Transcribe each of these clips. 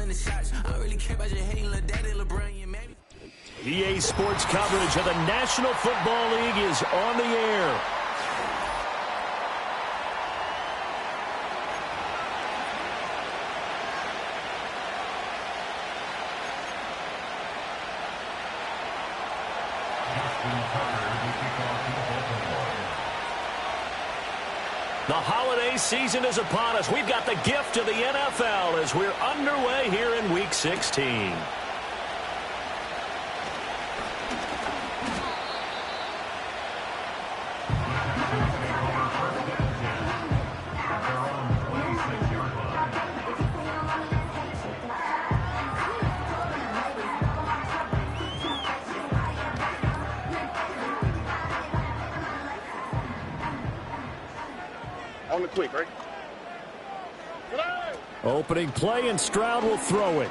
calling the shots. I really care about your hating little daddy, LeBron, you maybe. EA Sports coverage of the National Football League is on the air. The holiday season is upon us. We've got the gift of the NFL as we're underway here in Week 16. On the quick, right? Opening play, and Stroud will throw it.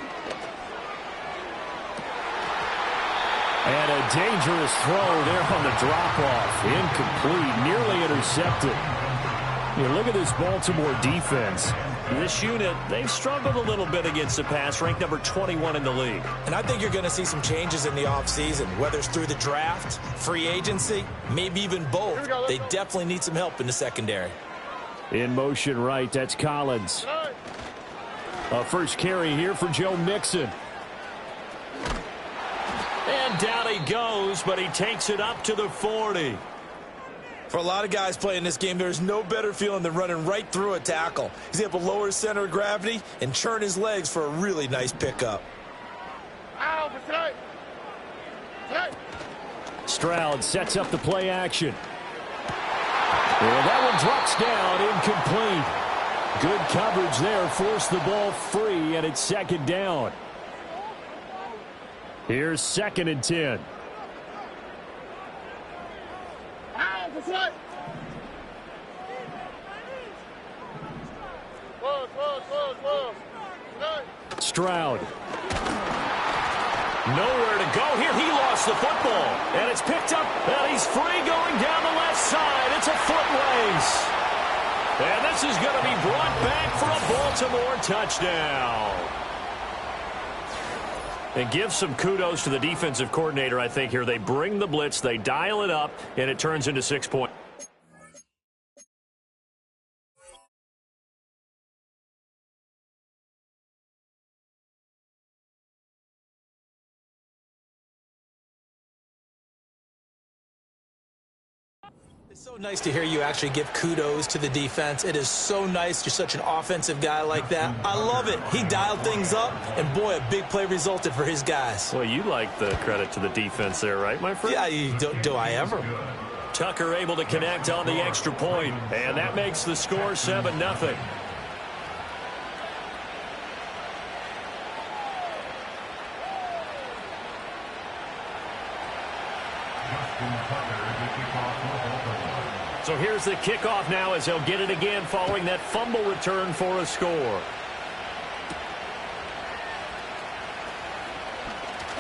And a dangerous throw there on the drop-off. Incomplete, nearly intercepted. You look at this Baltimore defense. This unit, they've struggled a little bit against the pass, ranked number 21 in the league. And I think you're going to see some changes in the offseason, whether it's through the draft, free agency, maybe even both. They definitely need some help in the secondary. In motion right, that's Collins. A first carry here for Joe Mixon. And down he goes, but he takes it up to the 40. For a lot of guys playing this game, there's no better feeling than running right through a tackle. He's able to lower his center of gravity and churn his legs for a really nice pickup. Stroud sets up the play action. And that one drops down, incomplete. Good coverage there, forced the ball free, and it's second down. Here's 2nd and 10. Stroud. Nowhere to go here. He lost the football. And it's picked up. And he's free going down the left side. It's a foot race. And this is going to be brought back for a Baltimore touchdown. And give some kudos to the defensive coordinator, I think, here. They bring the blitz, they dial it up, and it turns into 6 points. It's so nice to hear you actually give kudos to the defense. It is so nice. You're such an offensive guy like that. I love it. He dialed things up, and boy, a big play resulted for his guys. Well, you like the credit to the defense there, right, my friend? Yeah, do I ever? Tucker able to connect on the extra point, and that makes the score 7-0. So here's the kickoff now as they'll get it again following that fumble return for a score.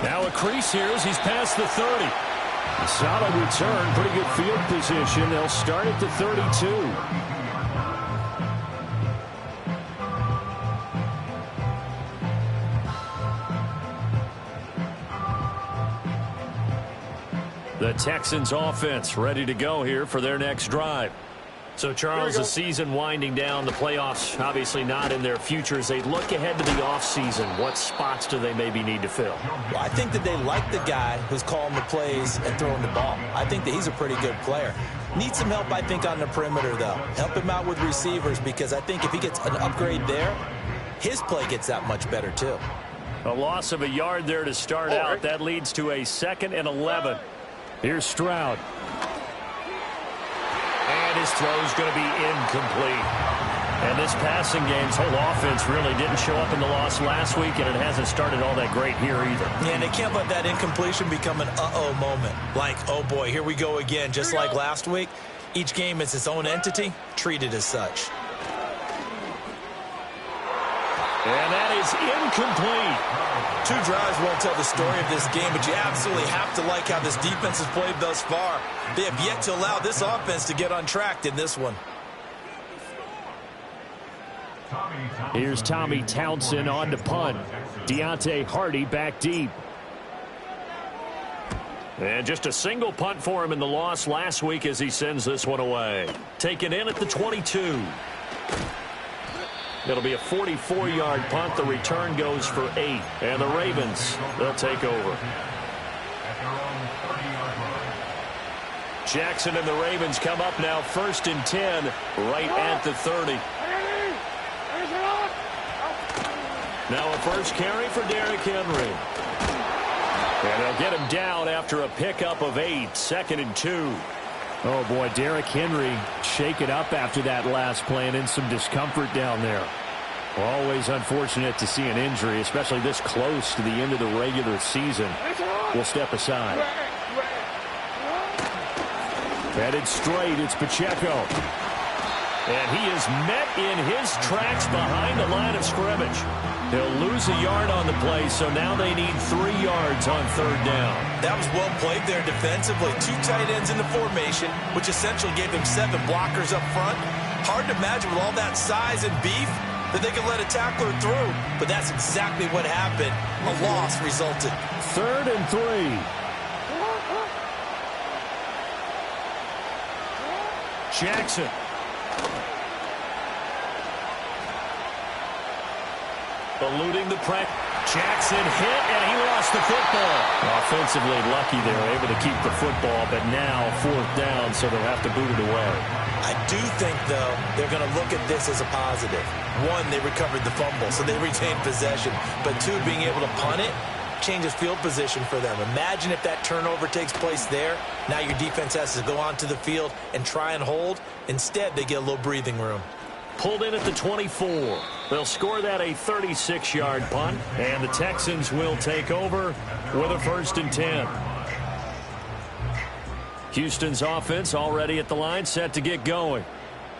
Now a crease here as he's past the 30. A solid return, pretty good field position. They'll start at the 32. The Texans offense ready to go here for their next drive. So, Charles, the season winding down, the playoffs obviously not in their future. As they look ahead to the offseason, what spots do they maybe need to fill? Well, I think that they like the guy who's calling the plays and throwing the ball. I think that he's a pretty good player. Needs some help, I think, on the perimeter, though. Help him out with receivers, because I think if he gets an upgrade there, his play gets that much better, too. A loss of a yard there to start out. That leads to a 2nd and 11. Here's Stroud. And his throw's going to be incomplete. And this passing game's whole offense really didn't show up in the loss last week, and it hasn't started all that great here either. Yeah, and they can't let that incompletion become an uh-oh moment. Like, oh boy, here we go again. Just like last week, each game is its own entity, treated as such. And that is incomplete. 2 drives won't tell the story of this game, but you absolutely have to like how this defense has played thus far. They have yet to allow this offense to get on track in this one. Here's Tommy Townsend on to punt. Deontay Hardy back deep. And just a single punt for him in the loss last week as he sends this one away. Taken in at the 22. It'll be a 44-yard punt. The return goes for 8. And the Ravens, they'll take over. Jackson and the Ravens come up now 1st and 10 right at the 30. Now a first carry for Derrick Henry. And they'll get him down after a pickup of 8, 2nd and 2. Oh, boy, Derrick Henry shaken up after that last play and in some discomfort down there. Always unfortunate to see an injury, especially this close to the end of the regular season. We'll step aside. Headed straight, it's Pacheco. And he is met in his tracks behind the line of scrimmage. He'll lose a yard on the play, so now they need 3 yards on 3rd down. That was well played there defensively. 2 tight ends in the formation, which essentially gave them 7 blockers up front. Hard to imagine with all that size and beef that they could let a tackler through, but that's exactly what happened. A loss resulted. 3rd and 3. Jackson. Eluding the press. Jackson hit, and he lost the football. Offensively lucky they were able to keep the football, but now 4th down, so they'll have to boot it away. I do think, though, they're going to look at this as a positive. 1, they recovered the fumble, so they retained possession. But 2, being able to punt it changes field position for them. Imagine if that turnover takes place there. Now your defense has to go onto the field and try and hold. Instead, they get a little breathing room. Pulled in at the 24. They'll score that a 36-yard punt, and the Texans will take over with a 1st and 10. Houston's offense already at the line, set to get going.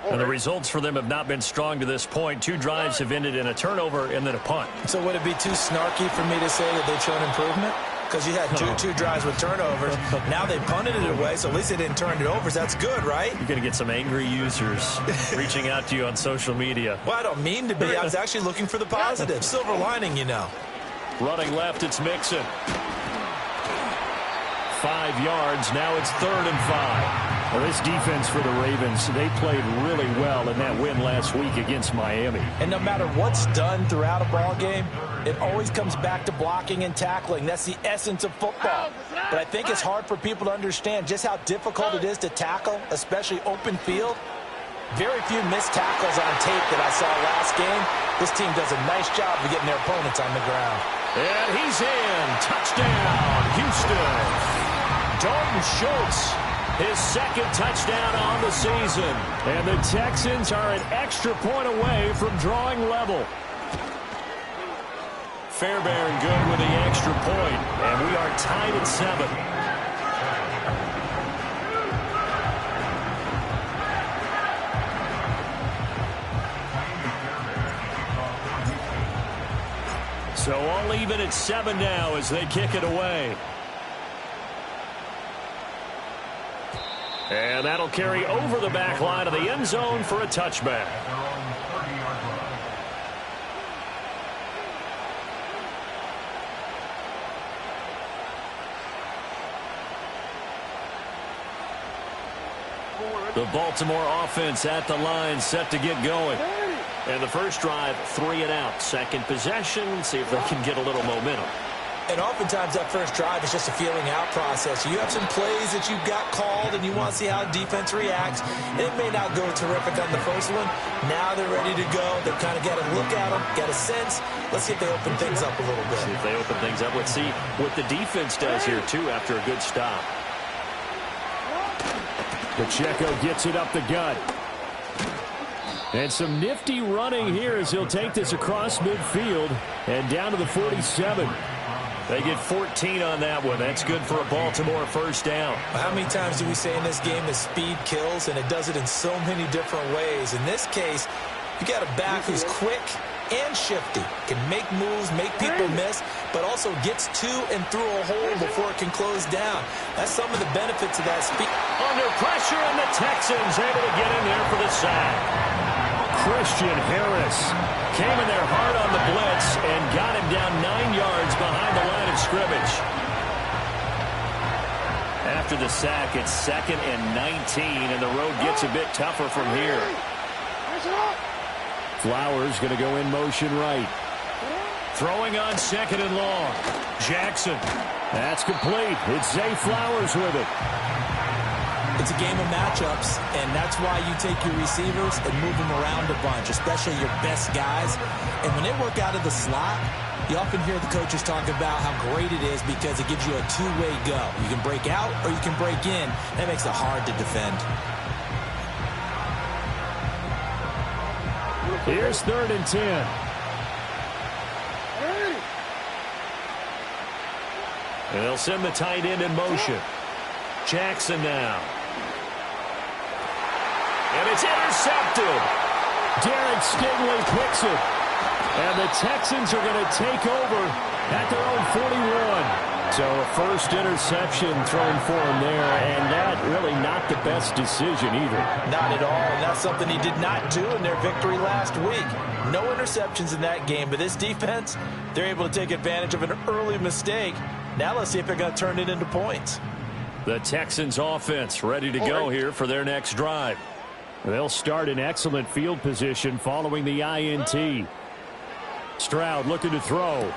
And the results for them have not been strong to this point. 2 drives have ended in a turnover and then a punt. So would it be too snarky for me to say that they've shown improvement? Because you had two drives with turnovers. Now they punted it away, so at least they didn't turn it over. So that's good, right? You're going to get some angry users reaching out to you on social media. Well, I don't mean to be. I was actually looking for the positive. Silver lining, you know. Running left, it's Mixon. 5 yards. Now it's 3rd and 5. Well, this defense for the Ravens, they played really well in that win last week against Miami. And no matter what's done throughout a ball game, it always comes back to blocking and tackling. That's the essence of football. But I think it's hard for people to understand just how difficult it is to tackle, especially open field. Very few missed tackles on tape that I saw last game. This team does a nice job of getting their opponents on the ground. And he's in. Touchdown, Houston. Dalton Schultz, his 2nd touchdown on the season. And the Texans are an extra point away from drawing level. Fairbairn good with the extra point, and we are tied at 7. So all even at 7 now as they kick it away. And that'll carry over the back line of the end zone for a touchback. The Baltimore offense at the line, set to get going. And the first drive, 3 and out. 2nd possession, see if they can get a little momentum. And oftentimes that first drive is just a feeling out process. You have some plays that you've got called and you want to see how defense reacts. And it may not go terrific on the first one. Now they're ready to go. They've kind of got to look at them, get a sense. Let's see if they open things up a little bit. See if they open things up. Let's see what the defense does here, too, after a good stop. Pacheco gets it up the gut. And some nifty running here as he'll take this across midfield and down to the 47. They get 14 on that one. That's good for a Baltimore first down. How many times do we say in this game that speed kills, and it does it in so many different ways? In this case, you got a back who's quick and shifty, can make moves, make people miss, but also gets to and through a hole before it can close down. That's some of the benefits of that speed. Under pressure, and the Texans able to get in there for the sack. Christian Harris came in there hard on the blitz and got him down 9 yards behind the line of scrimmage. After the sack, it's 2nd and 19, and the road gets a bit tougher from here. Flowers going to go in motion right. Throwing on 2nd and long. Jackson. That's complete. It's Zay Flowers with it. It's a game of matchups, and that's why you take your receivers and move them around a bunch, especially your best guys. And when they work out of the slot, you often hear the coaches talk about how great it is because it gives you a two-way go. You can break out or you can break in. That makes it hard to defend. Here's 3rd and 10. And they'll send the tight end in motion. Jackson now. And it's intercepted. Derek Stingley picks it. And the Texans are going to take over at their own 41. So a first interception thrown for him there, and that really not the best decision either. Not at all, and that's something he did not do in their victory last week. No interceptions in that game, but this defense, they're able to take advantage of an early mistake. Now let's see if they're going to turn it into points. The Texans offense ready to go here for their next drive. They'll start in excellent field position following the INT. Stroud looking to throw.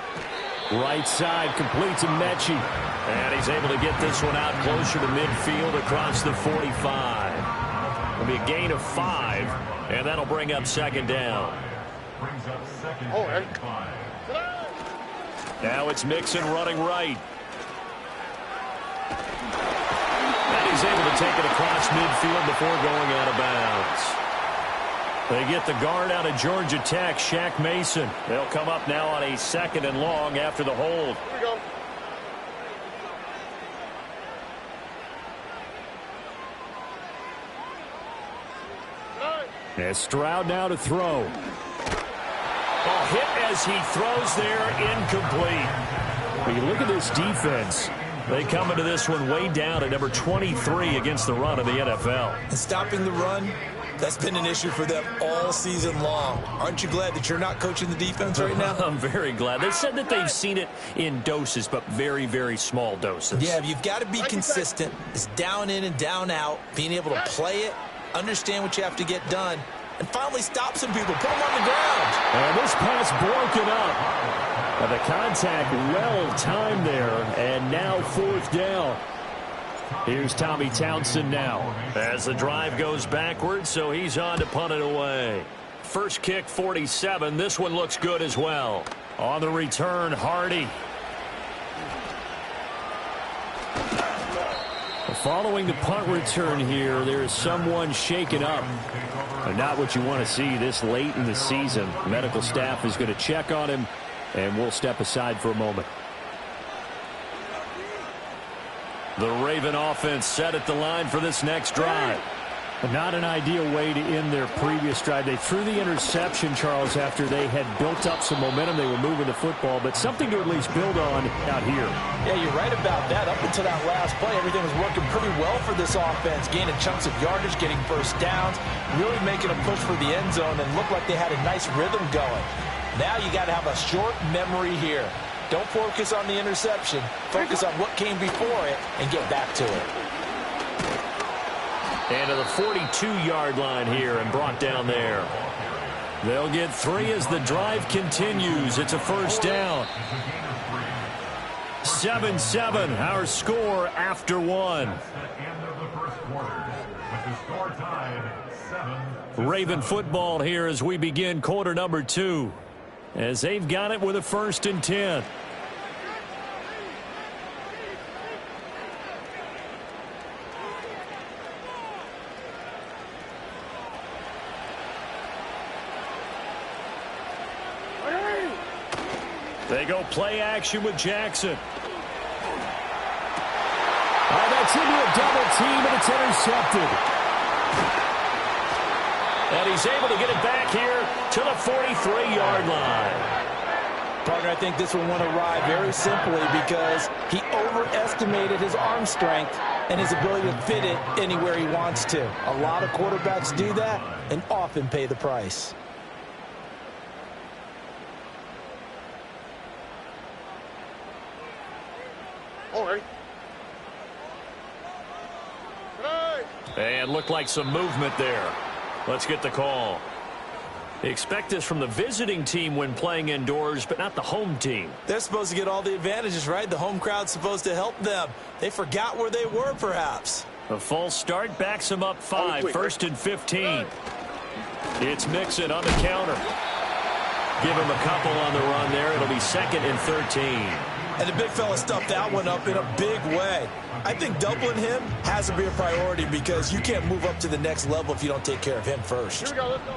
Right side completes to Mechie. And he's able to get this one out closer to midfield across the 45. It'll be a gain of 5, and that'll bring up 2nd down. Now it's Mixon running right. And he's able to take it across midfield before going out of bounds. They get the guard out of Georgia Tech, Shaq Mason. They'll come up now on a 2nd and long after the hold. Here we go. As Stroud now to throw. A hit as he throws there, incomplete. When you look at this defense, they come into this one way down at number 23 against the run of the NFL. And stopping the run, that's been an issue for them all season long. Aren't you glad that you're not coaching the defense right now? I'm very glad. They said that they've seen it in doses, but very, very small doses. Yeah, you've got to be consistent. It's down in and down out, being able to play it, understand what you have to get done, and finally stop some people, put them on the ground. And this pass broken up. And the contact well-timed there, and now 4th down. Here's Tommy Townsend now as the drive goes backwards, so he's on to punt it away. First kick, 47. This one looks good as well. On the return, Hardy. Following the punt return here, there is someone shaken up. And not what you want to see this late in the season. Medical staff is going to check on him, and we'll step aside for a moment. The Raven offense set at the line for this next drive. Not an ideal way to end their previous drive. They threw the interception, Charles, after they had built up some momentum. They were moving the football, but something to at least build on out here. Yeah, you're right about that. Up until that last play, everything was working pretty well for this offense, gaining chunks of yardage, getting first downs, really making a push for the end zone, and looked like they had a nice rhythm going. Now you got to have a short memory here. Don't focus on the interception. Focus on what came before it and get back to it. And to the 42-yard line here and brought down there. They'll get 3 as the drive continues. It's a first down. 7-7, our score after 1. Raven football here as we begin quarter number 2. As they've got it with a 1st and 10. They go play action with Jackson. Oh, that's into a double team, and it's intercepted. And he's able to get it back here to the 43-yard line. Partner, I think this one went awry very simply because he overestimated his arm strength. and his ability to fit it anywhere he wants to. A lot of quarterbacks do that and often pay the price. And looked like some movement there. Let's get the call. Expect this from the visiting team when playing indoors, but not the home team. They're supposed to get all the advantages, right? The home crowd's supposed to help them. They forgot where they were, perhaps. A false start backs them up 5, 1st and 15. It's Mixon on the counter. Give him a couple on the run there. It'll be 2nd and 13. And the big fella stuffed that one up in a big way. I think doubling him has to be a priority because you can't move up to the next level if you don't take care of him first. Here we go, let's go.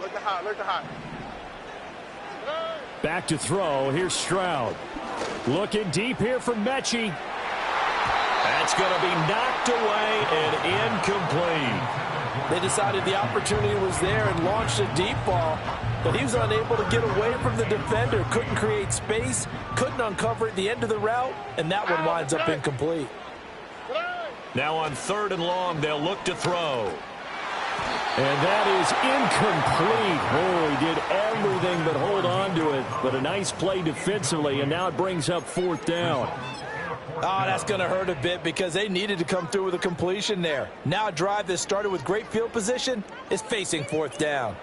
Look to hot. Back to throw. Here's Stroud. Looking deep here for Mechie. That's going to be knocked away and incomplete. They decided the opportunity was there and launched a deep ball, but he was unable to get away from the defender. Couldn't create space, couldn't uncover at the end of the route, and that one winds up incomplete. Now on 3rd and long, they'll look to throw. And that is incomplete. Oh, he did everything but hold on to it. But a nice play defensively, and now it brings up 4th down. Oh, that's going to hurt a bit because they needed to come through with a completion there. Now a drive that started with great field position is facing 4th down.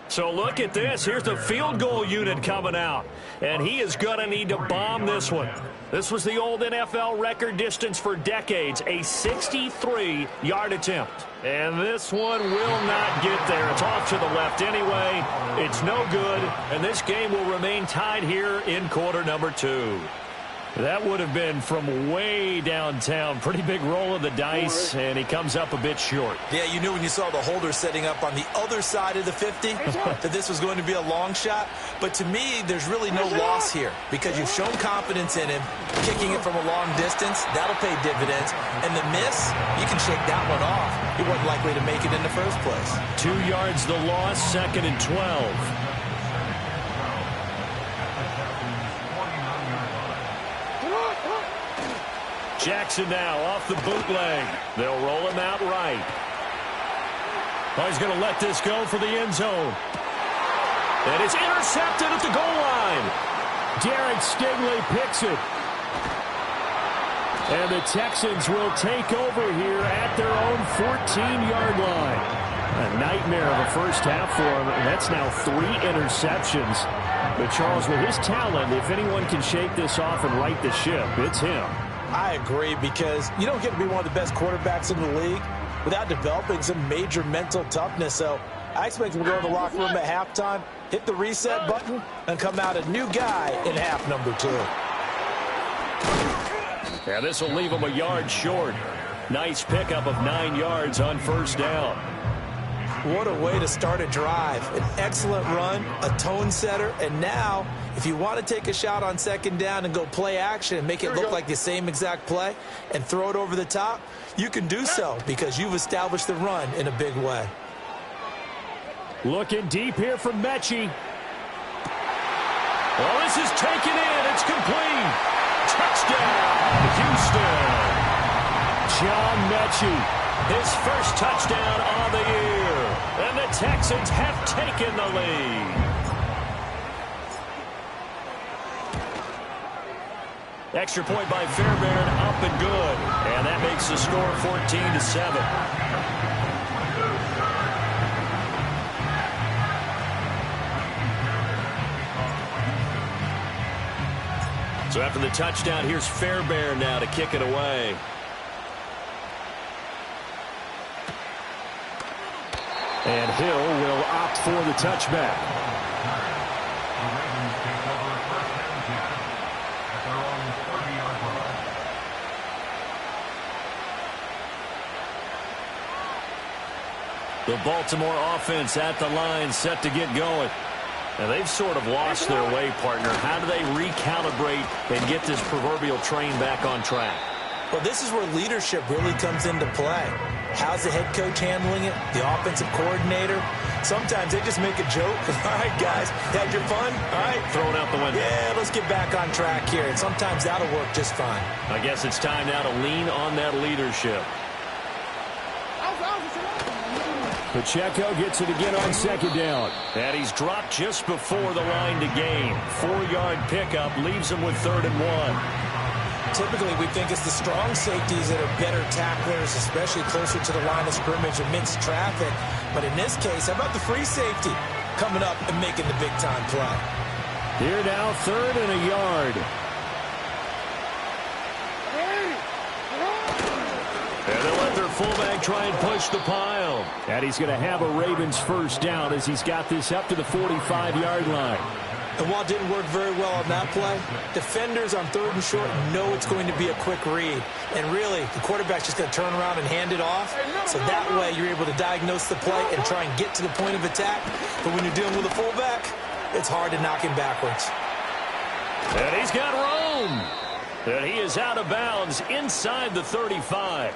So look at this. Here's the field goal unit coming out. And he is going to need to bomb this one. This was the old NFL record distance for decades, a 63-yard attempt. And this one will not get there. It's off to the left anyway. It's no good. And this game will remain tied here in quarter number 2. That would have been from way downtown. Pretty big roll of the dice, and he comes up a bit short. Yeah, you knew when you saw the holder setting up on the other side of the 50 that this was going to be a long shot. But to me, there's really no loss here because you've shown confidence in him. Kicking it from a long distance, that'll pay dividends. And the miss, you can shake that one off. He wasn't likely to make it in the first place. 2 yards the loss, 2nd and 12. Jackson now off the bootleg. They'll roll him out right. Oh, he's going to let this go for the end zone. And it's intercepted at the goal line. Derek Stingley picks it. And the Texans will take over here at their own 14-yard line. A nightmare of a first half for him, and that's now 3 interceptions. But Charles, with his talent, if anyone can shake this off and right the ship, it's him. I agree because you don't get to be one of the best quarterbacks in the league without developing some major mental toughness. So I expect him to go in the locker room at halftime, hit the reset button, and come out a new guy in half number 2. Yeah, this will leave him a yard short. Nice pickup of 9 yards on first down. What a way to start a drive. An excellent run, a tone setter, and now if you want to take a shot on second down and go play action and make it look like the same exact play and throw it over the top, you can do so because you've established the run in a big way. Looking deep here from Mechie. Well, this is taken in. It's complete. Touchdown, Houston. John Mechie, his first touchdown on the year. And the Texans have taken the lead. Extra point by Fairbairn, up and good. And that makes the score 14-7. So after the touchdown, here's Fairbairn now to kick it away. And Hill will opt for the touchback. The Baltimore offense at the line, set to get going. And they've sort of lost their way, partner. How do they recalibrate and get this proverbial train back on track? Well, this is where leadership really comes into play. How's the head coach handling it? The offensive coordinator? Sometimes they just make a joke. All right, guys, had your fun? All right. Throw it out the window. Yeah, let's get back on track here. And sometimes that'll work just fine. I guess it's time now to lean on that leadership. Pacheco gets it again on second down. And he's dropped just before the line to gain. 4-yard pickup leaves him with 3rd and 1. Typically, we think it's the strong safeties that are better tacklers, especially closer to the line of scrimmage amidst traffic. But in this case, how about the free safety coming up and making the big-time play? Here now, 3rd and a yard. And they'll let their fullback try and push the pile. And he's going to have a Ravens first down as he's got this up to the 45-yard line. And while it didn't work very well on that play, defenders on 3rd and short know it's going to be a quick read. And really, the quarterback's just going to turn around and hand it off. So that way, you're able to diagnose the play and try and get to the point of attack. But when you're dealing with a fullback, it's hard to knock him backwards. And he's got room. And he is out of bounds inside the 35.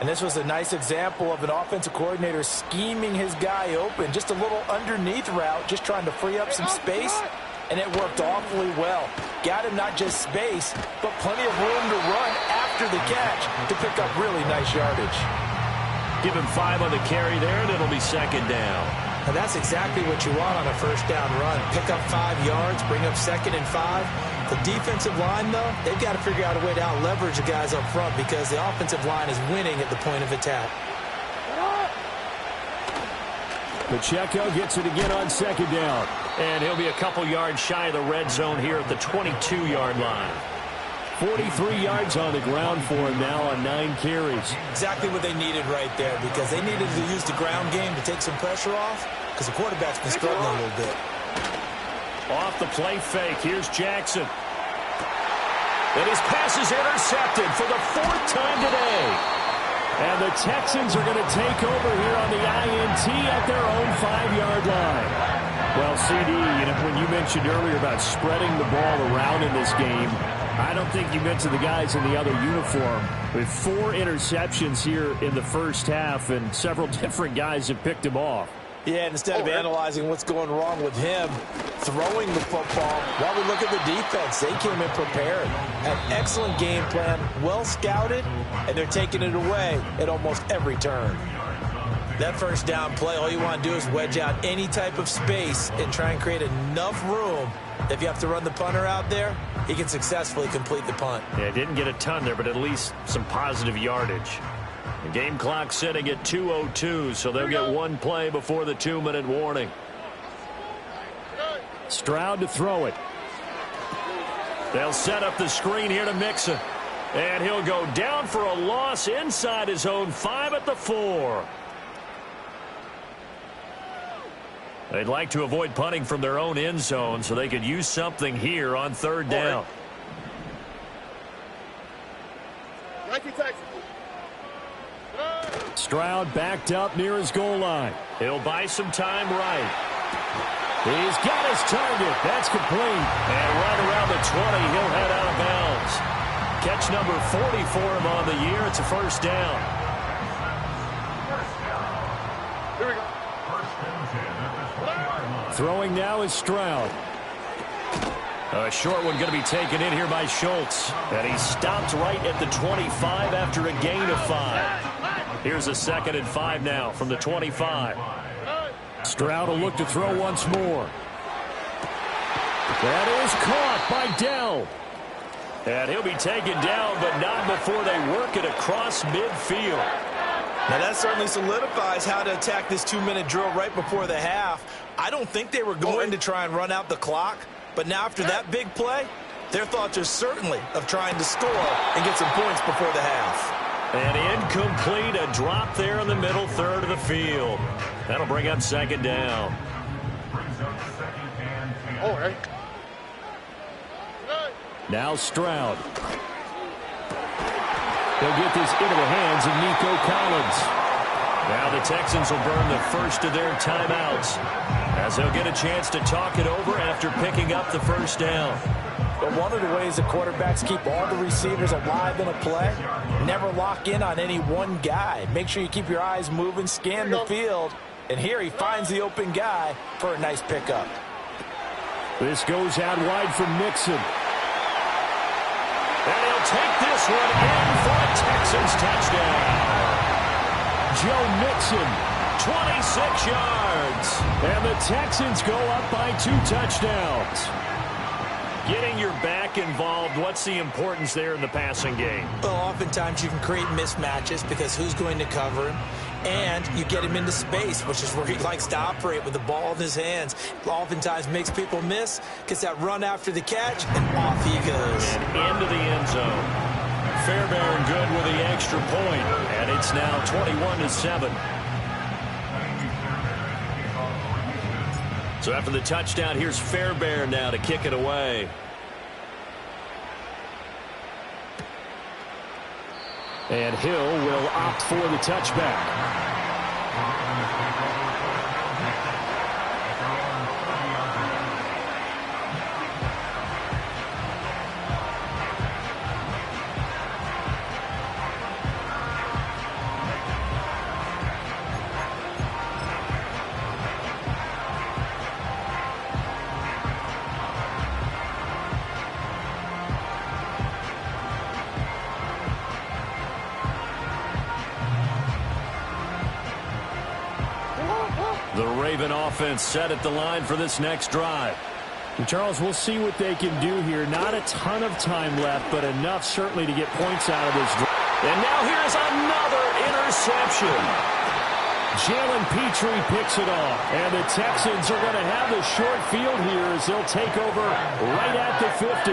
And this was a nice example of an offensive coordinator scheming his guy open. Just a little underneath route, just trying to free up some space, and it worked awfully well. Got him not just space, but plenty of room to run after the catch to pick up really nice yardage. Give him 5 on the carry there, and it'll be 2nd down. And that's exactly what you want on a first down run. Pick up 5 yards, bring up 2nd and 5. The defensive line, though, they've got to figure out a way to out-leverage the guys up front because the offensive line is winning at the point of attack. Pacheco gets it again on 2nd down. And he'll be a couple yards shy of the red zone here at the 22-yard line. 43 yards on the ground for him now on 9 carries. Exactly what they needed right there because they needed to use the ground game to take some pressure off because the quarterback's been struggling a little bit. Off the play fake, here's Jackson. And his pass is intercepted for the 4th time today. And the Texans are going to take over here on the INT at their own 5-yard line. Well, CD, when you mentioned earlier about spreading the ball around in this game, I don't think you mentioned the guys in the other uniform. With 4 interceptions here in the first half, and several different guys have picked him off. Yeah, and instead of analyzing what's going wrong with him throwing the football, while we look at the defense, they came in prepared. An excellent game plan, well scouted, and they're taking it away at almost every turn. That first down play, all you want to do is wedge out any type of space and try and create enough room. If you have to run the punter out there, he can successfully complete the punt. Yeah, didn't get a ton there, but at least some positive yardage. The game clock sitting at 2:02, so they'll get 1 play before the 2-minute warning. Stroud to throw it. They'll set up the screen here to Mixon. And he'll go down for a loss inside his own 5 at the 4. They'd like to avoid punting from their own end zone so they could use something here on 3rd down. Stroud backed up near his goal line. He'll buy some time right. He's got his target. That's complete. And right around the 20, he'll head out of bounds. Catch number 40 for him on the year. It's a first down. Here we go. Throwing now is Stroud. A short one going to be taken in here by Schultz. And he stopped right at the 25 after a gain of 5. Here's a 2nd and 5 now from the 25. Stroud will look to throw once more. That is caught by Dell. And he'll be taken down, but not before they work it across midfield. Now that certainly solidifies how to attack this 2-minute drill right before the half. I don't think they were going to try and run out the clock, but now after that big play, their thoughts are certainly of trying to score and get some points before the half. And incomplete, a drop there in the middle third of the field. That'll bring up 2nd down. All right. Now Stroud. He'll get this into the hands of Nico Collins. Now the Texans will burn the first of their timeouts as they'll get a chance to talk it over after picking up the first down. But one of the ways the quarterbacks keep all the receivers alive in a play, never lock in on any one guy. Make sure you keep your eyes moving, scan the field, and here he finds the open guy for a nice pickup. This goes out wide from Mixon. And he'll take this one in for a Texans touchdown. Joe Mixon, 26 yards. And the Texans go up by 2 touchdowns. Getting your back involved, what's the importance there in the passing game? Well, oftentimes you can create mismatches because who's going to cover him? And you get him into space, which is where he likes to operate with the ball in his hands. Oftentimes makes people miss, gets that run after the catch, and off he goes. And into the end zone. Fairbairn good with the extra point, and it's now 21-7. So after the touchdown, here's Fairbairn now to kick it away. And Hill will opt for the touchback. The Raven offense set at the line for this next drive. And Charles, we'll see what they can do here. Not a ton of time left, but enough certainly to get points out of this drive. And now here's another interception. Jalen Petrie picks it off. And the Texans are going to have the short field here as they'll take over right at the 50.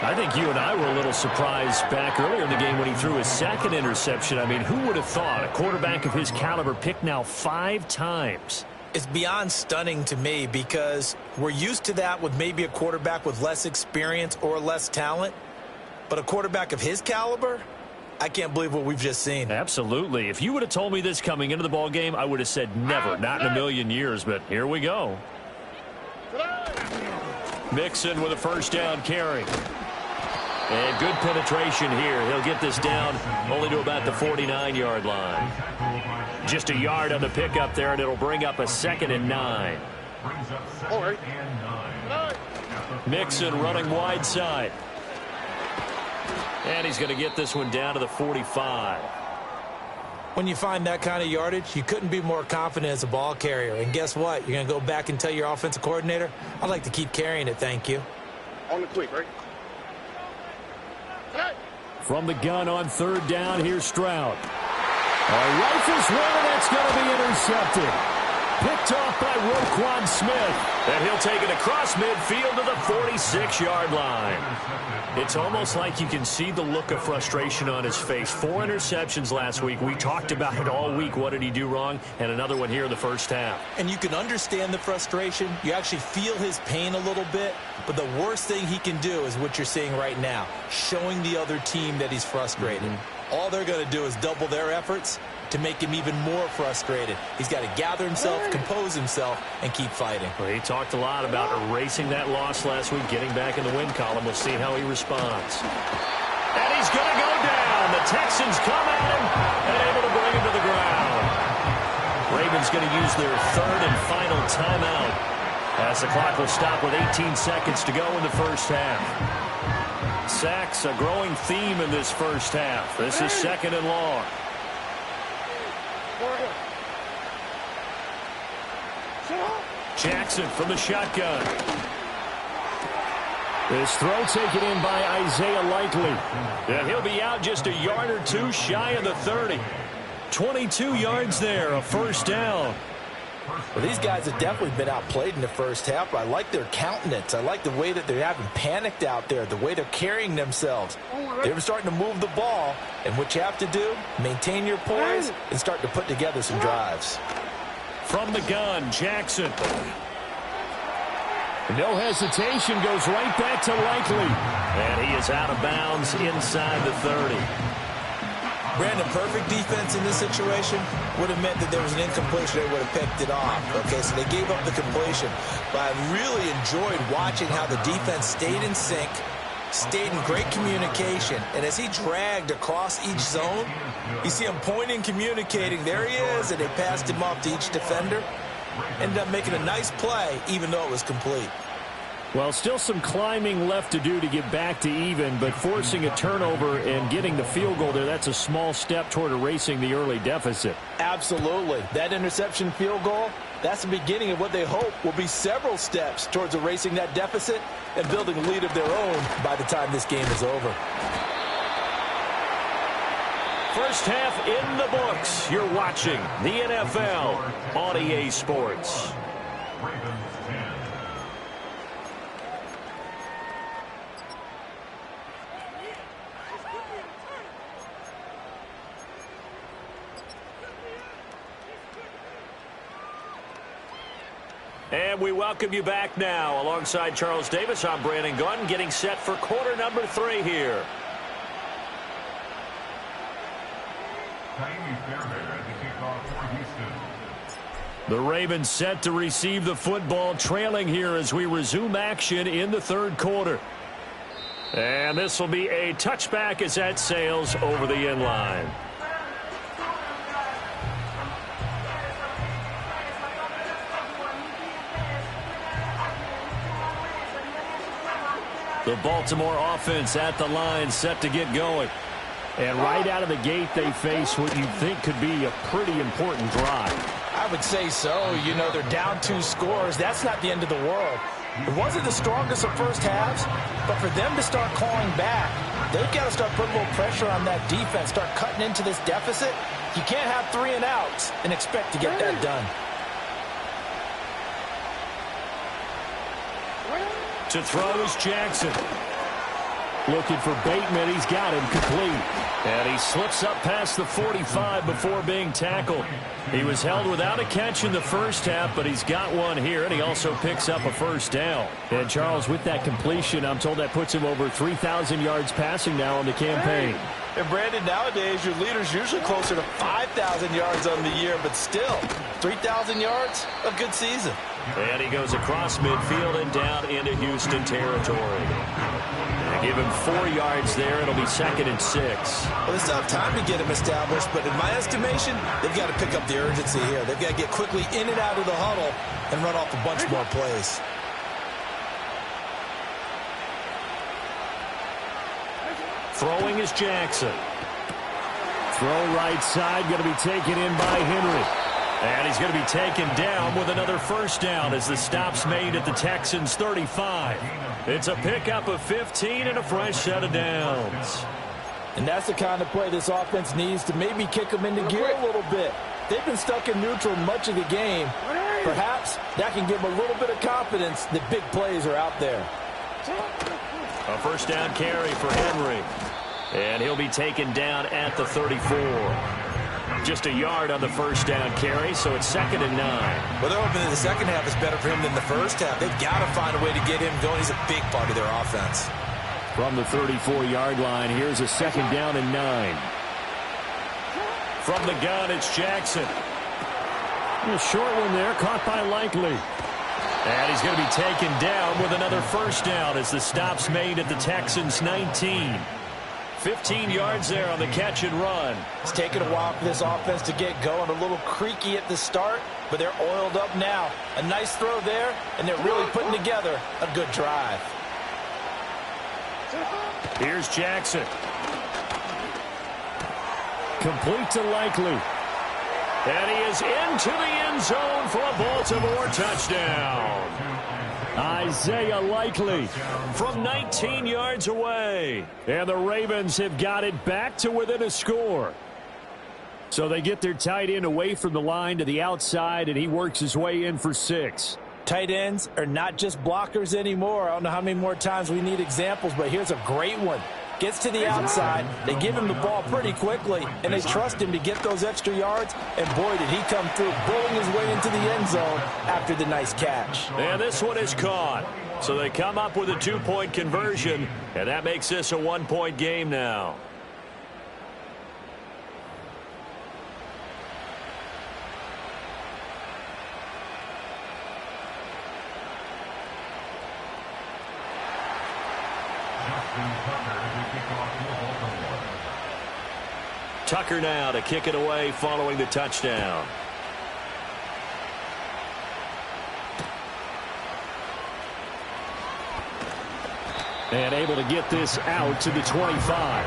I think you and I were a little surprised back earlier in the game when he threw his second interception. I mean, who would have thought a quarterback of his caliber picked now 5 times? It's beyond stunning to me because we're used to that with maybe a quarterback with less experience or less talent. But a quarterback of his caliber, I can't believe what we've just seen. Absolutely. If you would have told me this coming into the ball game, I would have said never, not in a million years. But here we go. Mixon with a first down carry. And good penetration here. He'll get this down only to about the 49-yard line. Just a yard on the pickup there, and it'll bring up a 2nd and 9. Mixon running wide side. And he's going to get this one down to the 45. When you find that kind of yardage, you couldn't be more confident as a ball carrier. And guess what? You're going to go back and tell your offensive coordinator, I'd like to keep carrying it, thank you. On the quick, right? From the gun on 3rd down, here's Stroud. Rifles one, and that's going to be intercepted. Picked off by Roquan Smith. And he'll take it across midfield to the 46-yard line. It's almost like you can see the look of frustration on his face. 4 interceptions last week. We talked about it all week. What did he do wrong? And another one here in the first half. And you can understand the frustration. You actually feel his pain a little bit. But the worst thing he can do is what you're seeing right now, showing the other team that he's frustrated. All they're going to do is double their efforts to make him even more frustrated. He's got to gather himself, compose himself, and keep fighting. Well, he talked a lot about erasing that loss last week, getting back in the win column. We'll see how he responds. And he's going to go down. The Texans come at him and able to bring him to the ground. Ravens going to use their 3rd and final timeout as the clock will stop with 18 seconds to go in the first half. Sacks, a growing theme in this first half. This is 2nd and long. Jackson from the shotgun. This throw taken in by Isaiah Likely. And he'll be out just a yard or 2 shy of the 30. 22 yards there, a first down. Well, these guys have definitely been outplayed in the first half, but I like their countenance. I like the way that they're having panicked out there, the way they're carrying themselves. They were starting to move the ball, and what you have to do, maintain your poise and start to put together some drives. From the gun, Jackson. No hesitation, goes right back to Likely. And he is out of bounds inside the 30. Brandon, perfect defense in this situation would have meant that there was an incompletion. They would have picked it off. Okay, so they gave up the completion. But I really enjoyed watching how the defense stayed in sync, stayed in great communication. And as he dragged across each zone, you see him pointing, communicating. There he is, and they passed him off to each defender. Ended up making a nice play, even though it was complete. Well, still some climbing left to do to get back to even, but forcing a turnover and getting the field goal there, that's a small step toward erasing the early deficit. Absolutely. That interception field goal, that's the beginning of what they hope will be several steps towards erasing that deficit and building a lead of their own by the time this game is over. First half in the books. You're watching the NFL on EA Sports. And we welcome you back now. Alongside Charles Davis, I'm Brandon Gunn, getting set for quarter number 3 here. The Ravens set to receive the football, trailing here as we resume action in the third quarter. And this will be a touchback as that sails over the end line. The Baltimore offense at the line, set to get going. And right out of the gate, they face what you think could be a pretty important drive. I would say so. You know, they're down 2 scores. That's not the end of the world. It wasn't the strongest of first halves, but for them to start clawing back, they've got to start putting a little pressure on that defense, start cutting into this deficit. You can't have 3 and outs and expect to get that done. To throw is Jackson. Looking for Bateman. He's got him complete. And he slips up past the 45 before being tackled. He was held without a catch in the first half, but he's got one here, and he also picks up a first down. And, Charles, with that completion, I'm told that puts him over 3,000 yards passing now on the campaign. And, Brandon, nowadays your leader's usually closer to 5,000 yards on the year, but still, 3,000 yards, a good season. And he goes across midfield and down into Houston territory. They give him 4 yards there. It'll be 2nd and 6. Well, they still have time to get him established, but in my estimation, they've got to pick up the urgency here. They've got to get quickly in and out of the huddle and run off a bunch more plays. Throwing is Jackson. Throw right side, going to be taken in by Henry. And he's going to be taken down with another first down as the stop's made at the Texans' 35. It's a pickup of 15 and a fresh set of downs. And that's the kind of play this offense needs to maybe kick them into gear a little bit. They've been stuck in neutral much of the game. Perhaps that can give them a little bit of confidence that big plays are out there. A first down carry for Henry. And he'll be taken down at the 34. Just a yard on the first down carry, so it's 2nd and 9. Well, they're hoping that the second half is better for him than the first half. They've got to find a way to get him going. He's a big part of their offense. From the 34-yard line, here's a 2nd down and 9. From the gun, it's Jackson. A short one there, caught by Likely. And he's going to be taken down with another first down as the stop's made at the Texans' 19. 15 yards there on the catch and run. It's taken a while for this offense to get going. A little creaky at the start, but they're oiled up now. A nice throw there, and they're really putting together a good drive. Here's Jackson. Complete to Likely. And he is into the end zone for a Baltimore touchdown. Isaiah Likely from 19 yards away. And the Ravens have got it back to within a score. So they get their tight end away from the line to the outside, and he works his way in for 6. Tight ends are not just blockers anymore. I don't know how many more times we need examples, but here's a great one. Gets to the outside, they give him the ball pretty quickly, and they trust him to get those extra yards, and boy, did he come through, bowling his way into the end zone after the nice catch. And this one is caught. So they come up with a 2-point conversion, and that makes this a 1-point game now. Tucker now to kick it away following the touchdown. And able to get this out to the 25.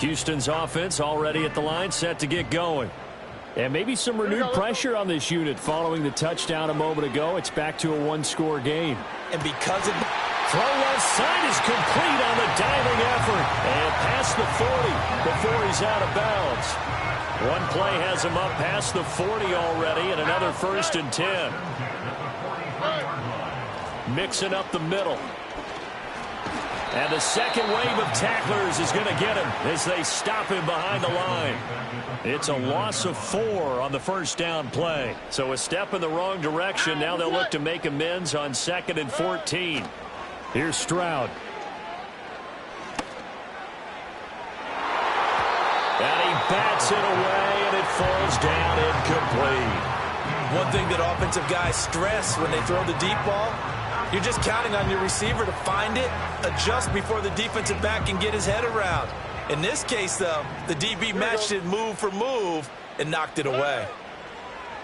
Houston's offense already at the line, set to get going. And maybe some renewed pressure on this unit following the touchdown a moment ago. It's back to a one-score game. And because of... Throw left side is complete on the diving effort. And past the 40 before he's out of bounds. One play has him up past the 40 already, and another 1st and 10. Mixing up the middle. And the second wave of tacklers is going to get him as they stop him behind the line. It's a loss of 4 on the first down play. So a step in the wrong direction. Now they'll look to make amends on 2nd and 14. Here's Stroud. And he bats it away, and it falls down incomplete. One thing that offensive guys stress when they throw the deep ball, you're just counting on your receiver to find it, adjust before the defensive back can get his head around. In this case, though, the DB matched it move for move and knocked it away.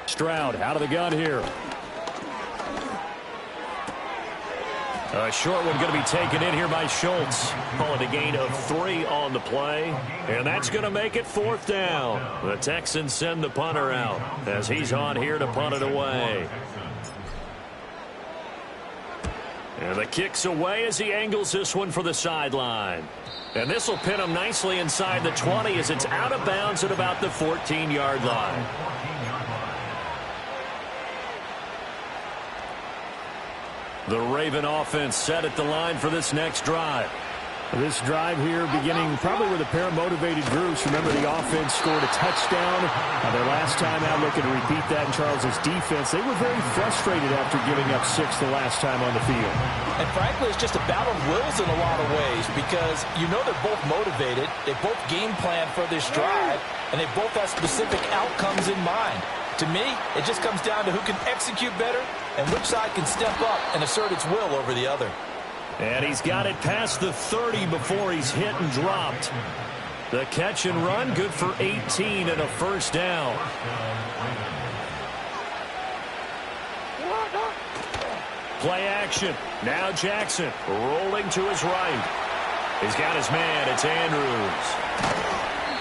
Stroud out of the gun here. A short one going to be taken in here by Schultz. Calling a gain of 3 on the play. And that's going to make it 4th down. The Texans send the punter out as he's on here to punt it away. And the kick's away as he angles this one for the sideline. And this will pin him nicely inside the 20 as it's out of bounds at about the 14-yard line. The Raven offense set at the line for this next drive. This drive here beginning probably with a pair of motivated groups. Remember, the offense scored a touchdown. Their last time out, looking to repeat that in Charles's defense. They were very frustrated after giving up 6 the last time on the field. And frankly, it's just a battle of wills in a lot of ways because you know they're both motivated. They both game plan for this drive, and they both have specific outcomes in mind. To me, it just comes down to who can execute better and which side can step up and assert its will over the other. And he's got it past the 30 before he's hit and dropped. The catch and run, good for 18 and a first down. Play action. Now Jackson rolling to his right. He's got his man. It's Andrews.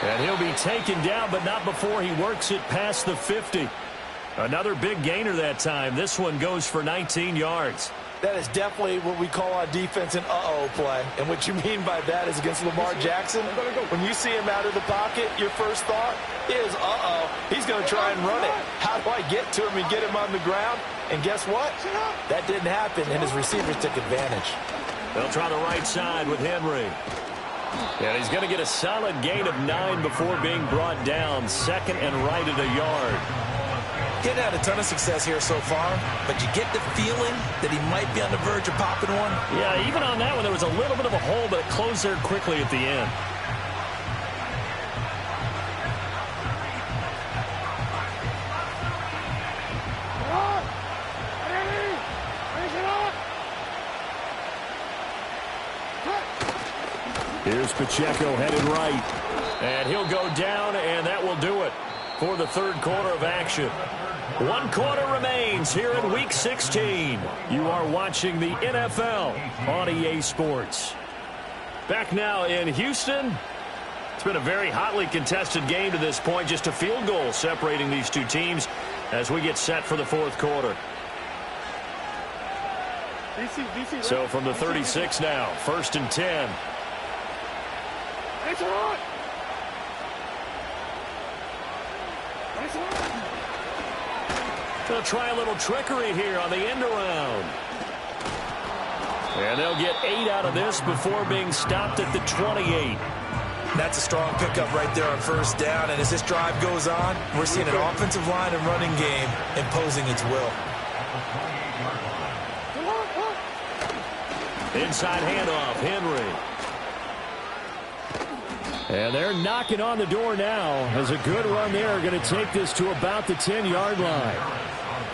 And he'll be taken down, but not before he works it past the 50. Another big gainer that time. This one goes for 19 yards. That is definitely what we call on defense an uh-oh play. And what you mean by that is against Lamar Jackson, when you see him out of the pocket, your first thought is, uh-oh, he's going to try and run it. How do I get to him and get him on the ground? And guess what? That didn't happen, and his receivers took advantage. They'll try the right side with Henry. And he's going to get a solid gain of 9 before being brought down. 2nd and right at a yard. He hadn't had a ton of success here so far, but you get the feeling that he might be on the verge of popping one. Yeah, even on that one, there was a little bit of a hole, but it closed there quickly at the end. Here's Pacheco headed right. And he'll go down, and that will do it for the third quarter of action. 1 quarter remains here in Week 16. You are watching the NFL on EA Sports. Back now in Houston. It's been a very hotly contested game to this point. Just a field goal separating these two teams as we get set for the fourth quarter. So from the 36 now, 1st and 10. They'll try a little trickery here on the end around. And they'll get 8 out of this before being stopped at the 28. That's a strong pickup right there on 1st down. And as this drive goes on, we're seeing an offensive line and running game imposing its will. Inside handoff, Henry. And they're knocking on the door now as a good run there. Going to take this to about the 10-yard line.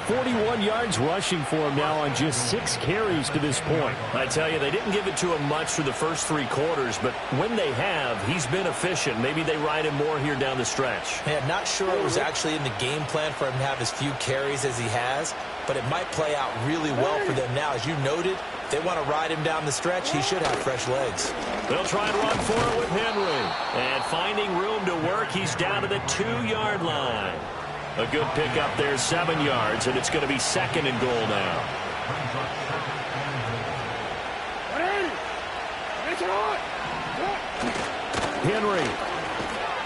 41 yards rushing for him now on just 6 carries to this point. I tell you, they didn't give it to him much through the first 3 quarters, but when they have, he's been efficient. Maybe they ride him more here down the stretch. Yeah, not sure it was actually in the game plan for him to have as few carries as he has, but it might play out really well for them now. As you noted, if they want to ride him down the stretch, he should have fresh legs. They'll try and run for it with Henry. And finding room to work, he's down to the 2-yard line. A good pickup there, 7 yards, and it's going to be 2nd and goal now. Henry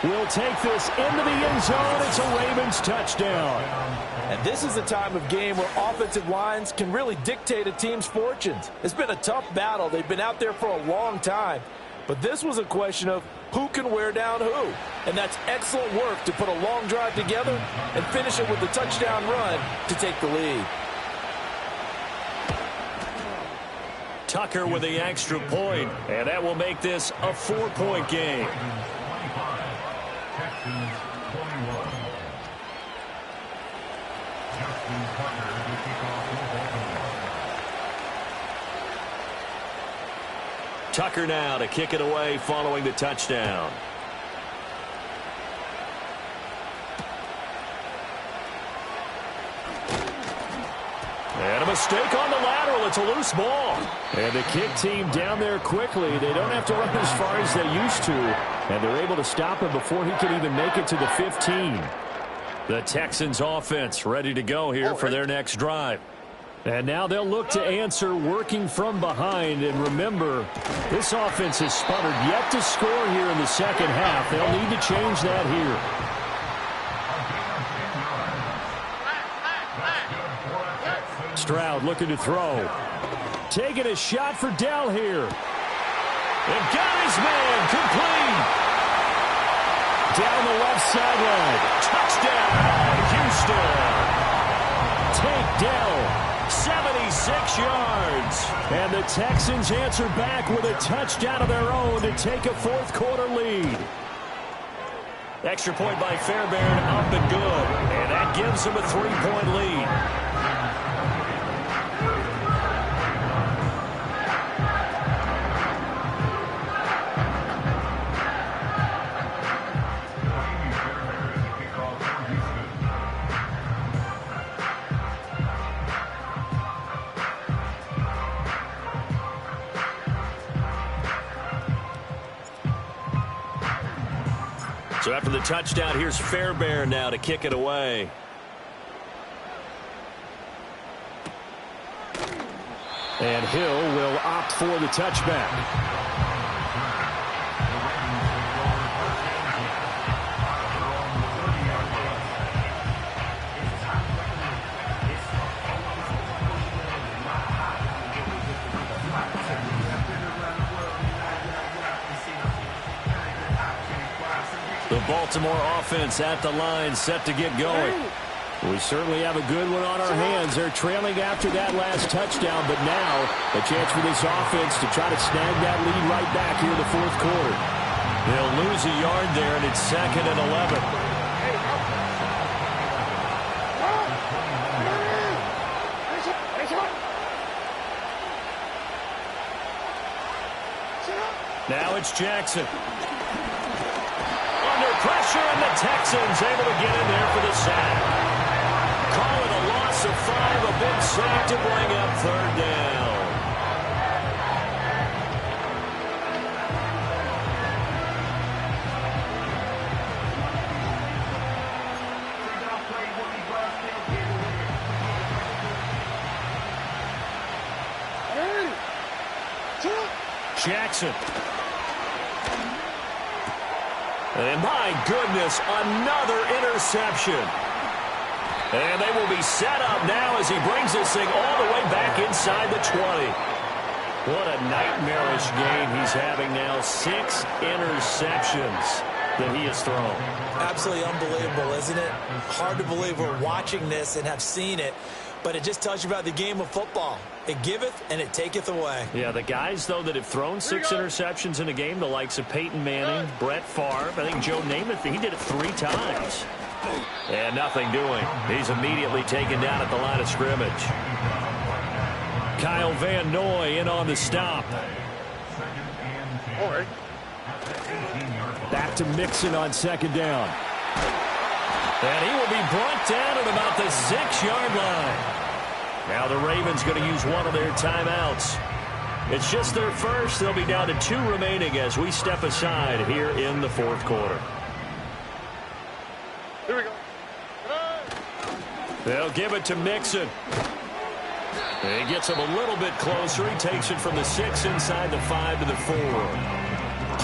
will take this into the end zone. It's a Ravens touchdown. And this is a time of game where offensive lines can really dictate a team's fortunes. It's been a tough battle. They've been out there for a long time. But this was a question of who can wear down who. And that's excellent work to put a long drive together and finish it with a touchdown run to take the lead. Tucker with the extra point, and that will make this a 4-point game. Tucker now to kick it away following the touchdown. And a mistake on the lateral. It's a loose ball. And the kick team down there quickly. They don't have to run as far as they used to. And they're able to stop him before he can even make it to the 15. The Texans offense ready to go here for their next drive. And now they'll look to answer working from behind. And remember, this offense has sputtered yet to score here in the second half. They'll need to change that here. Stroud looking to throw. Taking a shot for Dell here. And got his man complete. Down the left sideline. Touchdown, Houston. Take Dell. 76 yards. And the Texans answer back with a touchdown of their own to take a fourth-quarter lead. Extra point by Fairbairn, up and good. And that gives them a 3-point lead. So after the touchdown, here's Fairbairn now to kick it away. And Hill will opt for the touchback. The Baltimore offense at the line, set to get going. We certainly have a good one on our hands. They're trailing after that last touchdown, but now a chance for this offense to try to snag that lead right back here in the fourth quarter. They'll lose a yard there, and it's 2nd and 11. Now it's Jackson. Under pressure, and the Texans able to get in there for the sack. Call it a loss of 5, a big sack to bring up 3rd down. Jackson. And my goodness, another interception. And they will be set up now as he brings this thing all the way back inside the 20. What a nightmarish game he's having now. 6 interceptions that he has thrown. Absolutely unbelievable, isn't it? Hard to believe we're watching this and have seen it. But it just tells you about the game of football. It giveth and it taketh away. Yeah, the guys, though, that have thrown 6 interceptions in a game, the likes of Peyton Manning, Brett Favre, I think Joe Namath, he did it 3 times. And nothing doing. He's immediately taken down at the line of scrimmage. Kyle Van Noy in on the stop. Back to Mixon on second down. And he will be brought down at about the 6-yard line. Now the Ravens going to use one of their timeouts. It's just their first. They'll be down to 2 remaining as we step aside here in the fourth quarter. Here we go. They'll give it to Mixon. He gets him a little bit closer. He takes it from the 6 inside the 5 to the 4.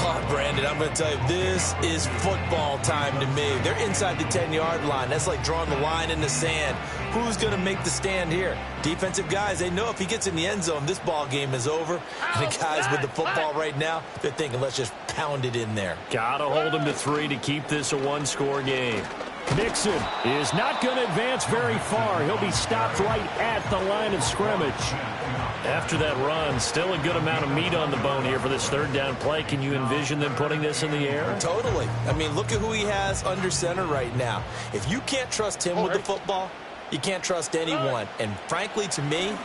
Oh, Brandon, I'm going to tell you, this is football time to me. They're inside the 10-yard line. That's like drawing the line in the sand. Who's going to make the stand here? Defensive guys, they know if he gets in the end zone, this ball game is over. And the guys with the football right now, they're thinking, let's just pound it in there. Got to hold him to 3 to keep this a 1-score game. Mixon is not going to advance very far. He'll be stopped right at the line of scrimmage. After that run, still a good amount of meat on the bone here for this third down play. Can you envision them putting this in the air? Totally. I mean, look at who he has under center right now. If you can't trust him with the football, you can't trust anyone. And frankly, to me,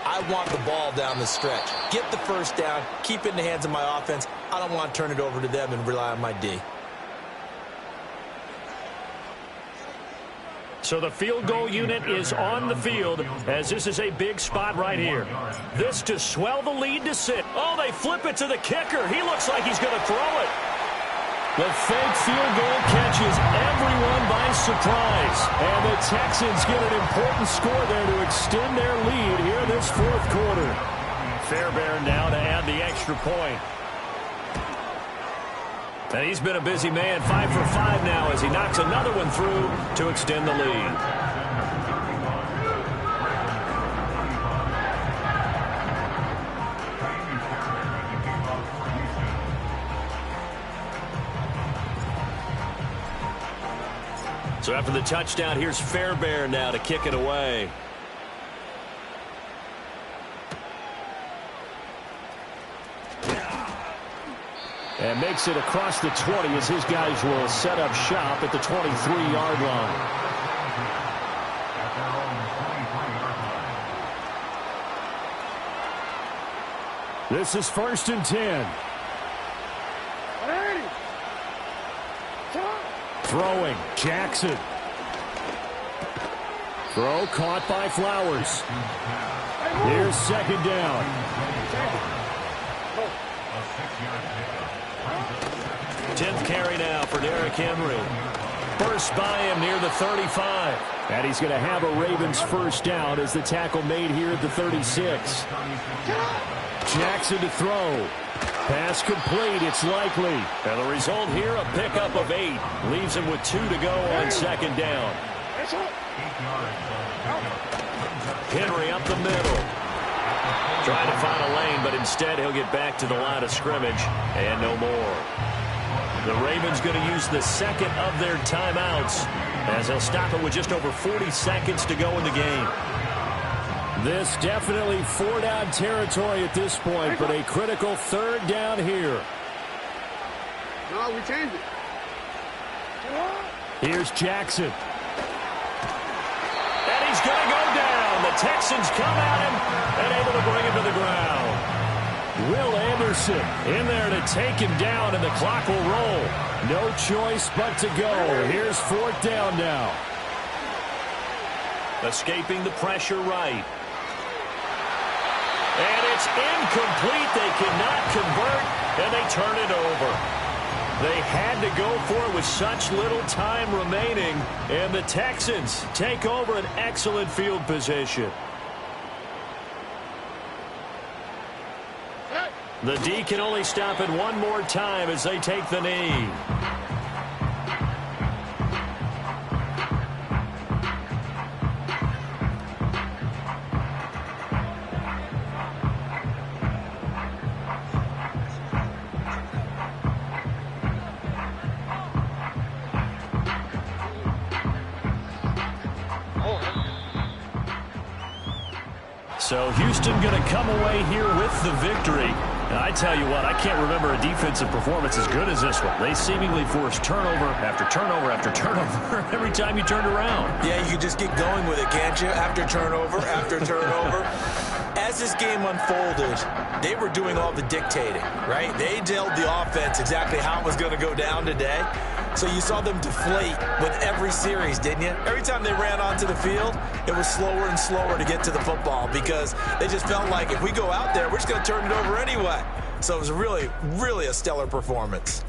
I want the ball down the stretch. Get the first down, keep it in the hands of my offense. I don't want to turn it over to them and rely on my D. So the field goal unit is on the field as this is a big spot right here. This to swell the lead to 6. Oh, they flip it to the kicker. He looks like he's going to throw it. The fake field goal catches everyone by surprise. And the Texans get an important score there to extend their lead here this fourth quarter. Fairbairn now to add the extra point. And he's been a busy man, 5 for 5 now as he knocks another one through to extend the lead. So after the touchdown, here's Fairbairn now to kick it away. And makes it across the 20 as his guys will set up shop at the 23-yard line. This is 1st and 10. Throwing, Jackson. Throw caught by Flowers. Here's 2nd down. 10th carry now for Derrick Henry. Burst by him near the 35. And he's going to have a Ravens first down as the tackle made here at the 36. Jackson to throw. Pass complete. It's likely. And the result here, a pickup of 8. Leaves him with 2 to go on 2nd down. Henry up the middle. Trying to find a lane, but instead he'll get back to the line of scrimmage and no more. The Ravens going to use the 2nd of their timeouts as they'll stop it with just over 40 seconds to go in the game. This definitely 4-down territory at this point, but a critical 3rd down here. No, we changed it. Here's Jackson. And he's going to go down. The Texans come at him and able to bring him to the ground. Will Anderson in there to take him down, and the clock will roll. No choice but to go. Here's 4th down now. Escaping the pressure right. And it's incomplete. They cannot convert, and they turn it over. They had to go for it with such little time remaining, and the Texans take over an excellent field position. The D can only stop it one more time as they take the knee. So Houston going to come away here with the victory. And I tell you what, I can't remember a defensive performance as good as this one. They seemingly forced turnover after turnover after turnover every time you turned around. Yeah, you can just get going with it, can't you? After turnover, after turnover. As this game unfolded, they were doing all the dictating, right? They told the offense exactly how it was going to go down today. So you saw them deflate with every series, didn't you? Every time they ran onto the field, it was slower and slower to get to the football because they just felt like if we go out there, we're just going to turn it over anyway. So it was really, really a stellar performance.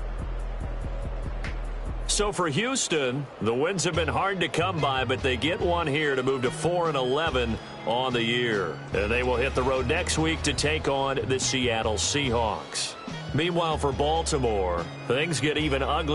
So for Houston, the wins have been hard to come by, but they get one here to move to 4-11 on the year. And they will hit the road next week to take on the Seattle Seahawks. Meanwhile, for Baltimore, things get even ugly.